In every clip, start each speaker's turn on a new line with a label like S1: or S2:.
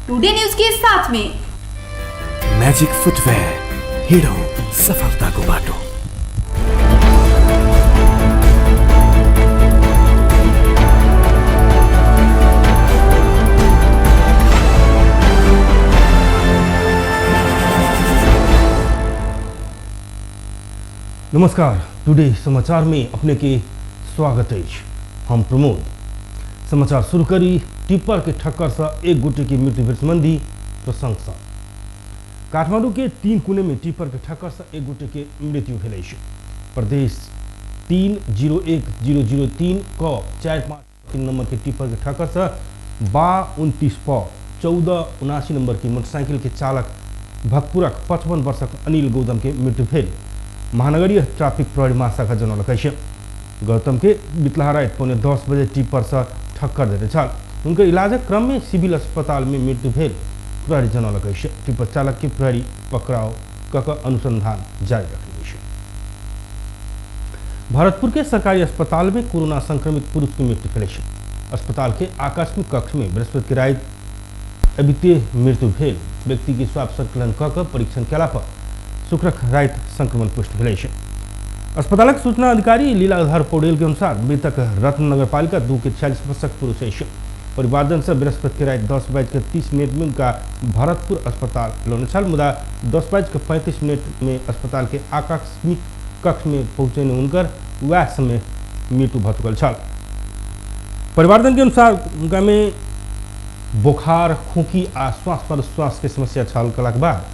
S1: Today news के साथ में
S2: मैजिक फुटवेयर, हिड़ो सफलता को बाटो।
S3: नमस्कार, टुडे समाचार में अपने के स्वागत है। हम प्रमोद। समाचार शुरू करी टिप्पर के ठक्कर से एक गोटे की मृत्यु भेल संबंधी प्रशंसा। काठमांडू के 3 कोने में टिप्पर के ठक्कर से एक गोटे के मृत्यु भेल। प्रदेश 301003 क 45 नंबर के टिप्पर के ठक्कर से 29 पर 1479 नंबर की मोटरसाइकिल के चालक भक्तपुरक 55 वर्षक अनिल गौतम के मृत्यु भेल। महानगरीय ट्रैफिक प्रहरी महाशाखा जनौलक गौतम के बितलहा रात 9:30 बजे टिप्पर से ठक्कर देते छल। उनके इलाजक क्रम में सिविल अस्पताल में मृत्यु भेल। प्रहरी जनौलक टिप्पर चालक के प्रहरी पकड़ाव कक अनुसंधान जारी रखने। भरतपुर के सरकारी अस्पताल में कोरोना संक्रमित पुरुष की मृत्यु भेल। अस्पताल के आकस्मिक कक्ष में बृहस्पति की रात अद्वितीय मृत्यु भेल। व्यक्ति की स्वाब संकलन कक परीक्षण केला पर शुक्रक रात संक्रमण पुष्टि भेल। अस्पताल के सूचना अधिकारी लीलाधर पौडेल के अनुसार मृतक रत्न नगर पालिका 2 के 46 वर्षक पुरुष है। परिवारजन से बृहस्पति की रात 10:30 में उनका भरतपुर अस्पताल लौने छल। मुदा 10:35 में अस्पताल के आकस्मिक कक्ष में पहुंचे उनकर वह समय मृत्यु भ चुकल छल। परिवारजन के अनुसार उनका में बुखार, खोखी आ श्वास प्रश्वास के समस्या छल कलाक बाद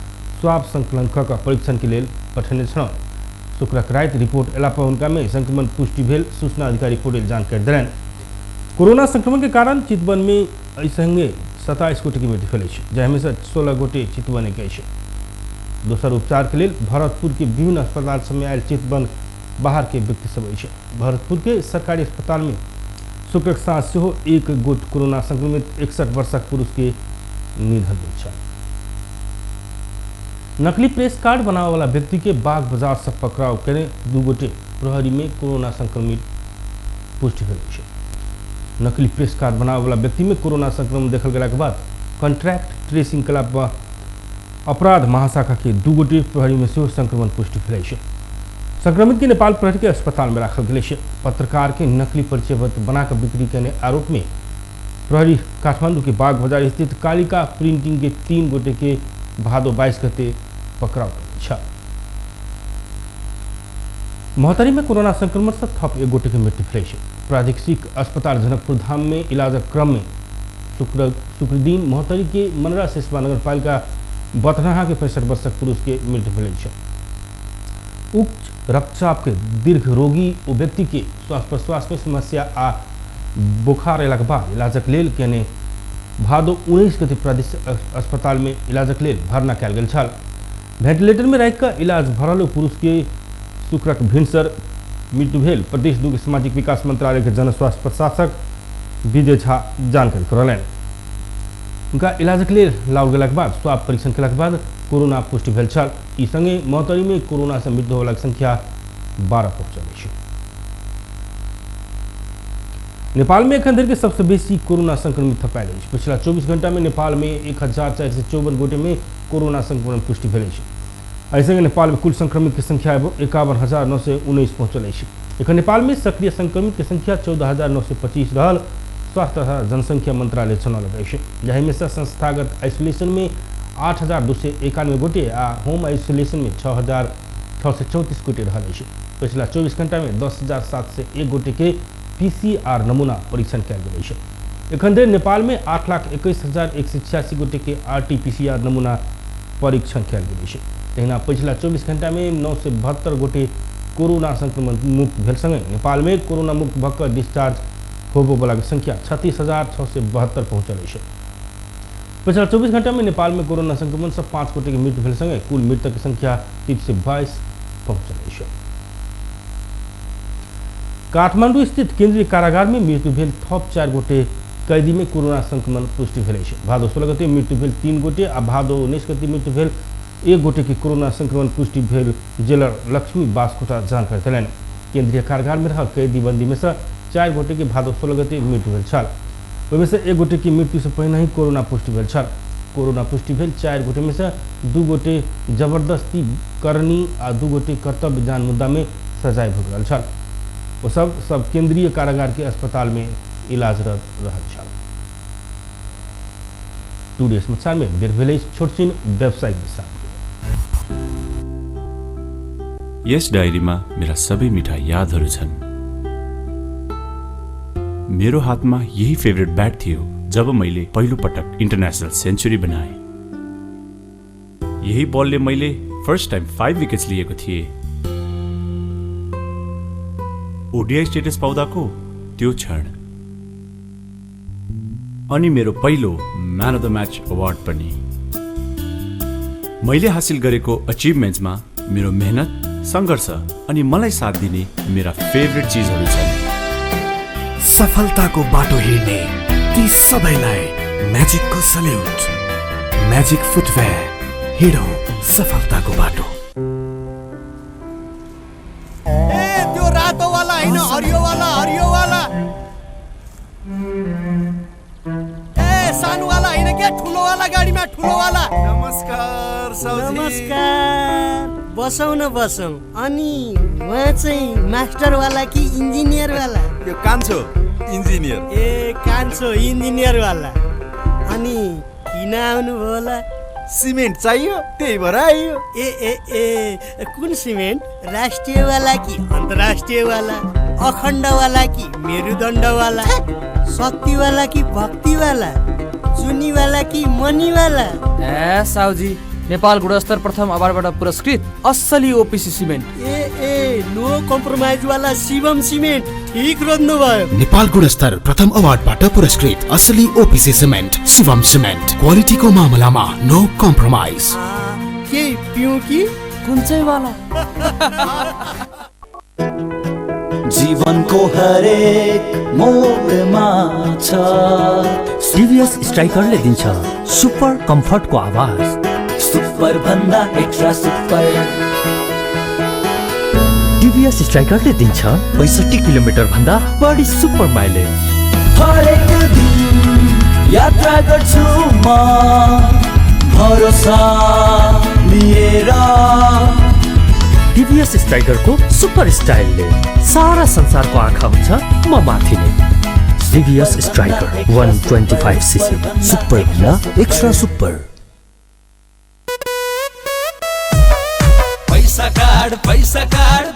S3: स्वाब संकलन कक परीक्षण के लिए पठेने छल। शुक्रक रात रिपोर्ट एला पर उनका में संक्रमण पुष्टि भेल। सूचना अधिकारी पौडेल जानकारी दिलन। कोरोना संक्रमण के कारण चितवन में संगे 27 गोटे की मृत्यु भेल, जहाँ से 16 गोटे चितवन के दोसर उपचार के लिए भरतपुर के विभिन्न अस्पताल समय आयल चितवन बाहर के व्यक्ति सब है। भरतपुर के सरकारी अस्पताल में शुक्रक साँझ से एक गोट कोरोना संक्रमित 61 वर्षक पुरुष के निधन भेल। नकली प्रेस कार्ड बनावे वाला व्यक्ति के बाग बाजार से पकड़ाव करे 2 गोटे प्रहरी में कोरोना संक्रमित पुष्टि भेल। नकली प्रेस कार्ड बनावे वाला व्यक्ति में कोरोना संक्रमण देखल गेला के बाद कॉन्ट्रैक्ट ट्रेसिंग कला अपराध महाशाखा के 2 गोटे प्रहरी में से संक्रमण पुष्टि भेल। संक्रमित के नेपाल प्रहरी के अस्पताल में राखल गेल। पत्रकार के नकली परिचय पत्र बनाकर बिक्री करने आरोप में प्रहरी काठमांडू के बाग बाजार स्थित कालिका प्रिंटिंग के 3 गोटे के भादो 22 गते पकड़ाव कर। मोहतरी में कोरोना संक्रमण से थप एक गोटे की मृत्यु भेल। प्रादेशिक अस्पताल जनकपुर धाम में इलाज क्रम में शुक्रदिन मोहतरी के मनरा सिसवा नगर पालिका बतनहा के 65 वर्षक पुरुष के मृत्यु भेल। उच्च रक्तचाप के दीर्घ रोगी ओ व्यक्ति के श्वास प्रश्वास में समस्या आ बुखार अयला के बाद इलाजक लेल केने भादो 19 गते प्रादेशिक अस्पताल में इलाजक लेल भरना कयल गेल छल। वेंटिलेटर में रख कर इलाज भरल पुरुष के शुक्रक भिनसर मृत्यु भेल। प्रदेश 2 के सामाजिक विकास मंत्रालय के जन स्वास्थ्य प्रशासक विजय झा जानकारी करौलनि। उनका इलाजक लेल लाओल गेला के बाद स्वाब परीक्षण केला के बाद कोरोना पुष्टि भेल छल। ई संगे मोहतरी में कोरोना से मृत्यु होलाक संख्या 12 पहुंचल। नेपाल में एखन धरि के सबसे बेसी कोरोना संक्रमित पायल। पिछला 24 घंटा में नेपाल में 1454 गोटे में कोरोना संक्रमण पुष्टि भेल। ऐसे नेपाल में कुल संक्रमित की संख्या 51,919 पहुंचल। एखन नेपाल में सक्रिय संक्रमित की संख्या 14,925 रहल। स्वास्थ्य तथा जनसंख्या मंत्रालय जनौलक जहाँ में से संस्थागत आइसोलेशन में 8,291 गोटे आ होम आइसोलेशन में 6,634 गोटे रहल। पिछला 24 घंटा में 10,701 गोटे के PCR नमूना परीक्षण कयल गेल। एखन धरि नेपाल में 8,21,186 गोटे के RT-PCR नमूना परीक्षण कयल गेल। तहिना पिछला 24 घंटा में 972 गोटे कोरोना संक्रमण मुक्त भेल संगे नेपाल में कोरोना मुक्त भक्कर डिस्चार्ज होबो वाला की संख्या 36,672 पहुंचल। पिछला 24 घंटा में नेपाल में कोरोना संक्रमण से 5 गोटे की मृत्यु भेल संगे कुल मृतक की संख्या 322 पहुंचल। काठमांडू स्थित केंद्रीय कारागार में मृत्यु भेल थप 4 गोटे कैदी में कोरोना संक्रमण पुष्टि भेल। भादो 16 गते मृत्यु भेल 3 गोटे आ भादो 19 गते मृत्यु भेल 1 गोटे की कोरोना संक्रमण पुष्टि भेल। जेलर लक्ष्मी बास्कोटा जानकारी दिलनि। केंद्रीय कारागार में रह कैदी बंदी में से 4 गोटे के भादो 16 गते मृत्यु भेल छल। ओहिमे से 1 गोटे की मृत्यु से पहिने ही कोरोना पुष्टि भेल छल। कोरोना पुष्टि भेल 4 गोटे में से 2 गोटे जबरदस्ती करनी आ 2 गोटे कर्तव्य जान मुद्दा में सजाए भोग रहल छल। वो सब केंद्रीय कारागार के अस्पताल में इलाजरत रहल छल। टुडे समाचार में बेर भेलै छोटछिन व्यावसायिक विषय।
S1: यस डायरीमा मेरा सबै मिठा यादहरू छन्। मेरो हातमा यही फेभरेट ब्याट थियो जब मैले पहिलो पटक इन्टरनेशनल सेन्चुरी बनाए। यही बलले मैले फर्स्ट टाइम 5 विकेट्स लिएको थिएँ। ओडीआई स्टेटस पाउँदाको त्यो क्षण अनि मेरो पहिलो man of the match award पनि। मैले हासिल गरेको अचिभमेन्ट्समा मेरो मेहनत, संघर्ष अनि मलाई साथ दिने मेरा फेभरेट चीजहरू छन्।
S2: सफलताको बाटो हिँड्ने ती सबैलाई म्याजिकको सल्युट। म्याजिक फुटवेयर, हिँडौँ सफलताको बाटो।
S4: ए त्यो रातो वाला हैन, हरियो वाला ए सानो वाला हैन के, ठुलो वाला गाडीमा ठुलो वाला।
S5: नमस्कार साउजी।
S4: नमस्कार, बसौँ न बसौँ। अनि उहाँ चाहिँ मास्टर वाला कि इन्जिनियर वाला?
S5: यो कान्छो इन्जिनियर।
S4: ए कान्छो इन्जिनियर वाला। अनि किन आउनु भयो होला?
S5: सिमेन्ट चाहियो, त्यही भएर आइयो।
S4: ए ए ए कुन सिमेन्ट? राष्ट्रिय वाला कि अन्तर्राष्ट्रिय वाला? अखण्ड वाला कि मेरुदण्ड वाला? शक्ति वाला कि भक्ति वाला? चुनी वाला कि मनी वाला?
S6: ए साउजी, नेपाल गुणस्तर प्रथम अवार्डबाट पुरस्कृत असली ओपीसी सिमेन्ट।
S4: ए नो कम्प्रोमाइज वाला शिवम सिमेन्ट। ठीक रोज्नु भयो।
S2: नेपाल गुणस्तर प्रथम अवार्डबाट पुरस्कृत असली ओपीसी सिमेन्ट शिवम सिमेन्ट। क्वालिटीको मामलामा नो कम्प्रोमाइज।
S4: के पिउँ कि
S6: कुन चाहिँ वाला?
S7: जीवनको हरेक मोडमा छ सीरियस स्ट्राइकरले दिन्छ सुपर कम्फर्टको आवाज। सुपर भन्दा एक्स्ट्रा सुपर। टिभीएस स्ट्राइकरले दिन्छ 65 किलोमिटर भन्दा बढी सुपर माइलेज। हरेक दिन यात्रा गर्छु म भरोसा लिएर। टिभीएस स्ट्राइकरको सुपर स्टाइलले सारा संसारको आँखा हुन्छ म माथि नै। टिभीएस स्ट्राइकर 125 सीसी सुपर भन्दा एक्स्ट्रा सुपर।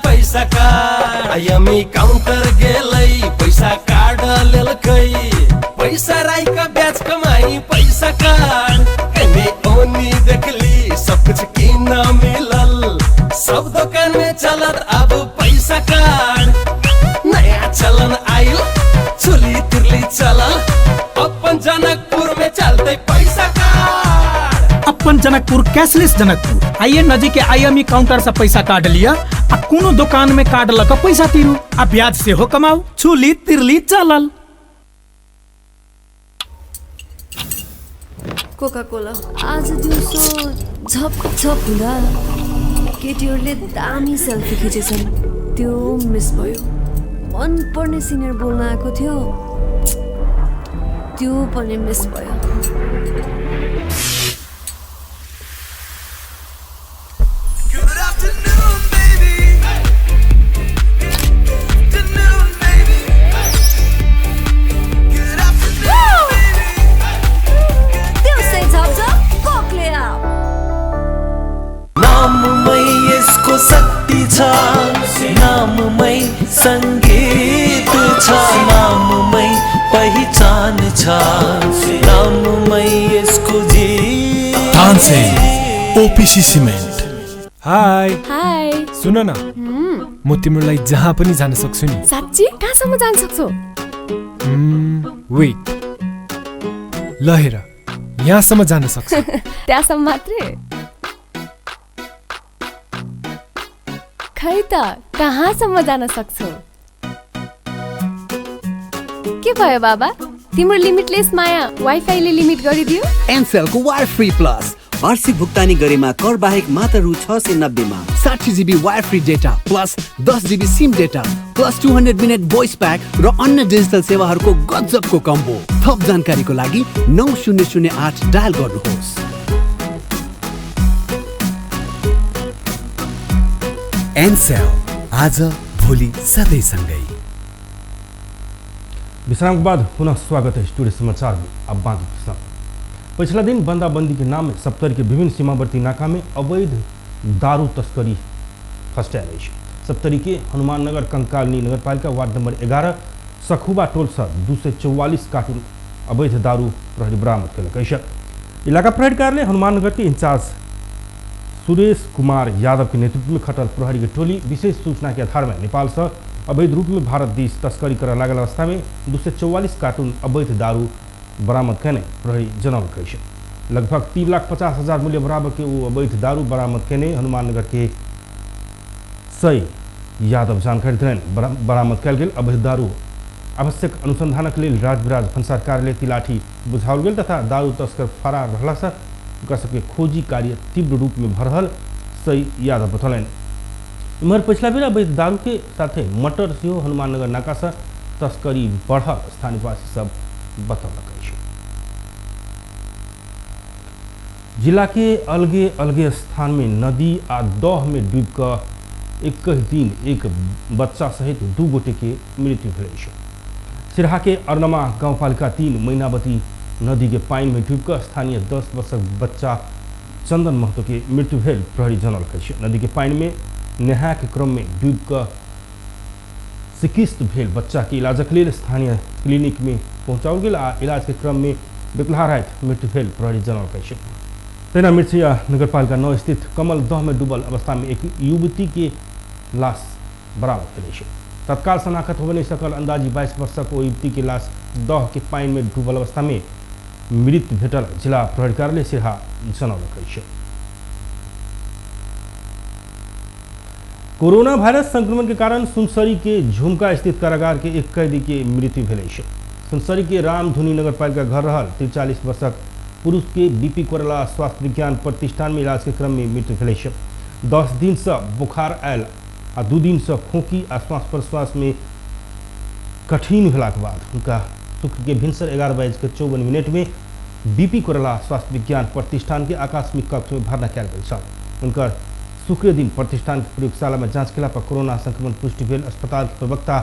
S8: पैसा कार्ड आइएमई काउन्टर गेलै, पैसा कार्ड लेलकै। पैसा राईका ब्याज कमाई पैसा कार्ड। एमे ओनी देखली सब कुछ किन मिलल। सब दुकान में चलत अब पैसा कार्ड। नया चलन आइल, चुली तिरली चलल। अपन जनकपुर में चलते पैसा कार्ड।
S9: अपन जनकपुर कैशलेस जनकपुर। आइए नजीक के आईएमई काउंटर से पैसा काट लिया आ कोनो दुकान में काट लक पैसा तिरू आ ब्याज से हो कमाऊ। छुली तिरली चलल।
S10: कोका कोला आज दिउँसो झप हुँदा केटीहरूले दामी सेल्फी खिचेछन्। त्यो मिस भयो। मन पर्ने सिङ्गर बोल्न आएको थियो, त्यो पनि मिस भयो।
S7: शक्ति छ नाममै, संगीत छ नाममै, पहिचान छ नाममै यसको जीत।
S2: Tansen OPC cement.
S11: हाय
S10: हाय,
S11: सुन न, म तिम्रो लागि जहाँ पनि जान सक्छु नि।
S10: साच्ची? कहाँसम्म जान सक्छौ?
S11: वेट, ल हेर, यहाँसम्म जान सक्छु।
S10: त्यहाँसम्म मात्रै? खै त कहाँसम्म जान सक्छौ? के भयो बाबा, तिम्रो लिमिटलेस माया वाइफाईले लिमिट गरिदियो?
S12: एमसेलको वायर फ्री प्लस वार्षिक भुक्तानी गरेमा कर बाहेक मात्र रु 690 मा 60 GB wire free data plus 10 GB SIM data plus 200 minute भोइस प्याक र अन्य डिजिटल सेवाहरूको गजबको कम्बो। थप जानकारीको लागि 9008 डायल गर्नुहोस्। एनसेल, आज भोलि सधैँसँगै।
S3: विश्राम के बाद पुनः स्वागत है स्टूडियो समाचार में। अब बाकी प्रश्न। पिछला दिन बंदाबंदी के नाम में सप्तरी के विभिन्न सीमावर्ती नाका में अवैध दारू तस्करी फस्टाया रही है। सप्तरी के हनुमाननगर कंकालनी नगरपालिका वार्ड नंबर 11 सखुबा टोल से 244 कार्टून अवैध दारू प्रहरी बरामद कल। इलाका प्रहरी कार्यालय हनुमाननगर के इंचार्ज सुरेश कुमार यादव के नेतृत्व में खटल प्रहरी की टोली विशेष सूचना के आधार में नेपाल से अवैध रूप में भारत देश तस्करी कर लागल अवस्था में 244 कार्टून अवैध दारू बरामद करने प्रहरी जनौल कही। लगभग 3,50,000 मूल्य बराबर के वो अवैध दारू बरामद करने हनुमाननगर के सही यादव जानकारी देने बरामद कल गई। अवैध दारू आवश्यक अनुसंधान के लिए राजविराज भन्सार कार्यालय तिलाठी बुझाओल गई तथा दारू तस्कर फरार रहला से सबके खोजी कार्य तीव्र रूप में भर रहल सही यादव बतौलन। इमहर पिछला बेर अवैध दारू के साथ मटर से हनुमाननगर नाका से तस्करी बढ़ल स्थानीय वासी सब बतौलक। जिला के अलगे अलगे स्थान में नदी आ दह में डूब कर एक दिन एक बच्चा सहित 2 गोटे के मृत्यु भेल। सिरहा के अरनमा गांवपालिका 3 मैनावती नदी के पानी में डूबकर स्थानीय 10 वर्षक बच्चा चंदन महतो के मृत्यु भेल प्रहरी जनौल। नदी के पानी में नहाय के क्रम में डूबकर चिकित्सित भेल बच्चा के इलाजक लिए स्थानीय क्लिनिक में पहुंचाओल गेल आ इलाज के क्रम में बेतलहा रात मृत्यु भेल प्रहरी जनौल। तेना मिर्चिया नगरपालिका 9 स्थित कमल दह में डूबल अवस्था में एक युवती के लाश बरामद कल। तत्काल शनाखत हो नहीं सकल अंदाजी 22 वर्षक वो युवती के लाश दह के पानी में डूबल अवस्था में मृत भेटल जिला प्रहरी कार्यालय सिरहा जनौलक। कोरोना वायरस संक्रमण के कारण सुनसरी के झुमका स्थित कारागार के एक कैदी के मृत्यु भेल। सुनसरी के रामधुनी नगरपालिका घर रहल 43 वर्षक पुरुष के बीपी कोरला स्वास्थ्य विज्ञान प्रतिष्ठान में इलाज के क्रम में मृत्यु भेल। 10 दिन से बुखार आयल आ 2 दिन से खोखी आ श्वास प्रश्वास में कठिन होला के बाद उनका शुक्र के भिनसर 11:54 में बीपी कोरला स्वास्थ्य विज्ञान प्रतिष्ठान के आकस्मिक कक्ष में भर्ना किया गया। उनका शुक्र दिन प्रतिष्ठान की प्रयोगशाला में जांच केला पर कोरोना संक्रमण पुष्टि भेल। अस्पताल के प्रवक्ता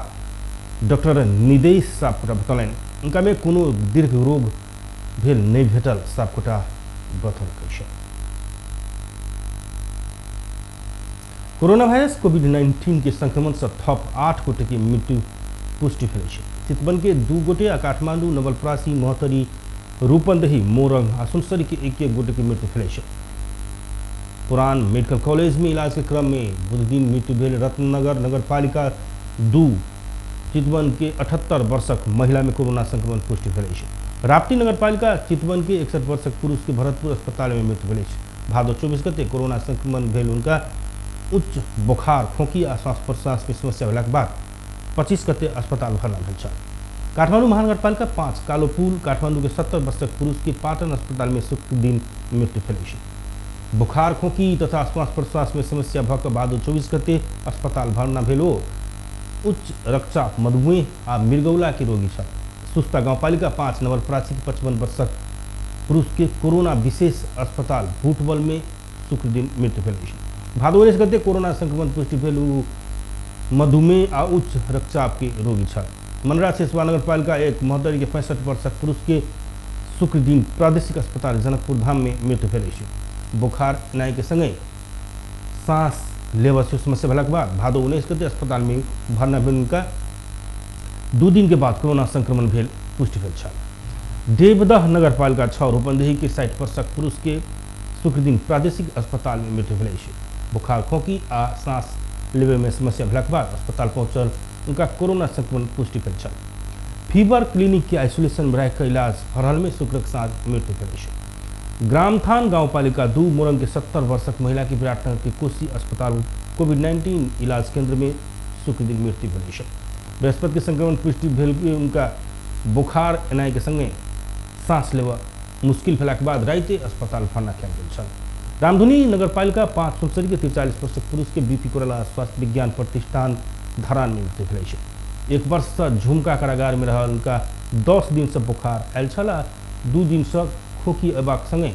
S3: डॉक्टर निदेश सापकोटा बतौलन उनका में कोनो दीर्घ रोग भेल नहीं भेटल सापकोटा बतौलक। कोरोना वायरस कोविड-19 के संक्रमण से थप 8 गोटे की मृत्यु पुष्टि भेल। चितवन के 2 गोटे आ काठमांडू नवलपरासी मोहतरी रूपंदेही मोरंग आ सुनसरी के 1 गोटे की मृत्यु भेल। पुरान मेडिकल कॉलेज में इलाज के क्रम में बुध दिन मृत्यु भेल। रत्ननगर नगरपालिका 2 चितवन के 78 वर्षक महिला में कोरोना संक्रमण पुष्टि भेल। राप्ती नगरपालिका चितवन के 61 वर्षक पुरुष के भरतपुर अस्पताल में मृत्यु भेल। भादो 24 गते कोरोना संक्रमण भेल उनका उच्च बुखार खोखी आ श्वास प्रश्वास में समस्या भेला के बाद 25 गते अस्पताल भरना भेल। काठमांडू महानगरपालिका 5 कालोपुल काठमांडू के 70 वर्षक पुरुष के पाटन अस्पताल में शुक्र दिन मृत्यु भेल। बुखार खोखी तथा श्वास प्रश्वास में समस्या भऽ कऽ भादो 24 गते अस्पताल भरना भेल। उच्च रक्तचाप मधुमेह आ मृगौला के रोगी छल। सुस्ता गांवपालिका 5 नवलपरासी के 55 वर्षक पुरुष के कोरोना विशेष अस्पताल भूटबल में शुक्र दिन मृत्यु भेल। भादो 19 गते कोरोना संक्रमण पुष्टि भेल। मधुमेह आ उच्च रक्तचाप के रोगी छल। मनरा सिसवा नगरपालिका 1 महोदय के 65 वर्षक पुरुष के शुक्र दिन प्रादेशिक अस्पताल जनकपुर धाम में मृत्यु भेल। बुखार नाई के संगे सांस लेवा से समस्या भेला के बाद भादो 19 गते अस्पताल में भरना भेल। उनका 2 दिन के बाद कोरोना संक्रमण भेल पुष्टि भेल छल। देवदह नगरपालिका 6 रूपंदेही के 60 वर्षक पुरुष के शुक्र दिन प्रादेशिक अस्पताल में मृत्यु भेल। बुखार खोखी आ सांस लेवे में समस्या भेला के बाद अस्पताल पहुंचल उनका कोरोना संक्रमण पुष्टि भेल छल। फीवर क्लिनिक के आइसोलेशन में रह इलाज फरहल में शुक्र के साथ मृत्यु भेल। ग्रामथान गांवपालिका 2 मोरंग के 70 वर्षक महिला की विराटनगर के कोसी अस्पताल कोविड-19 इलाज केंद्र में शुक्र दिन मृत्यु भेल। बृहस्पति के संक्रमण पुष्टि भेल। उनका बुखार एनाई के संगे सांस लेवा मुश्किल भेला के बाद राइते अस्पताल भरना किया गेल छल। रामधुनी नगरपालिका 5 सुनसरी के 43 वर्षक पुरुष के बीपी कोरला स्वास्थ्य विज्ञान प्रतिष्ठान धरान में मृत्यु भेल छै। 1 वर्ष से झुमका कारागार में रहल उनका 10 दिन से बुखार आयल छल आ 2 दिन से खोखी अयबाक संगे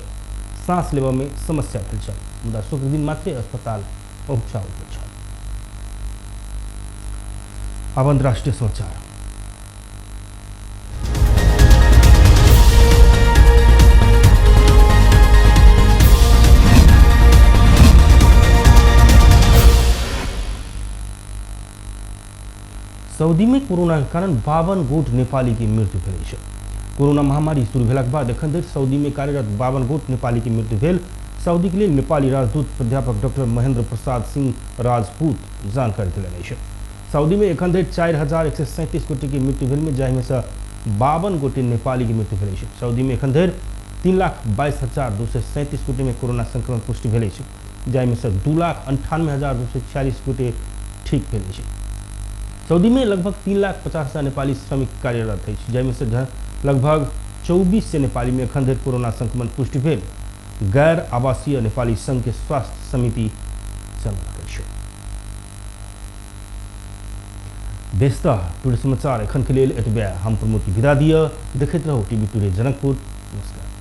S3: सांस लेबऽ में समस्या भेल छल, मुदा शुक्र दिन मात्रे अस्पताल पहुँचाओल गेल छल। अब अंतर्राष्ट्रीय समाचार। सऊदी में कोरोना के कारण 52 गोट नेपाली की मृत्यु भेल छै। कोरोना महामारी शुरू भेलाक बाद एखन धरि सऊदी में कार्यरत 52 गोट नेपाली की मृत्यु भेल। सऊदी के लिए नेपाली राजदूत प्राध्यापक डॉक्टर महेंद्र प्रसाद सिंह राजपूत जानकारी दिलनि छै। सऊदी में एखन धरि 4137 गोटे की मृत्यु भेल में जाहि में से 52 गोटे नेपाली की मृत्यु भेल छै। सऊदी में एखन धरि 3,22,237 गोटे में कोरोना संक्रमण पुष्टि भेल छै, जाहि में से 2,98,246 गोटे ठीक भेल छै। सऊदी में लगभग 3,50,000 नेपाली श्रमिक कार्यरत है, जैमें से लगभग 24 से नेपाली में एखन धरि कोरोना संक्रमण पुष्टि भेल। गैर आवासीय नेपाली संघ के स्वास्थ्य समिति जनौलक छै। व्यस्त टुडे समाचार एखन के लेल एतबे। हम प्रमोद विदा दिय। देखैत रहू टीवी टुडे जनकपुर। नमस्कार।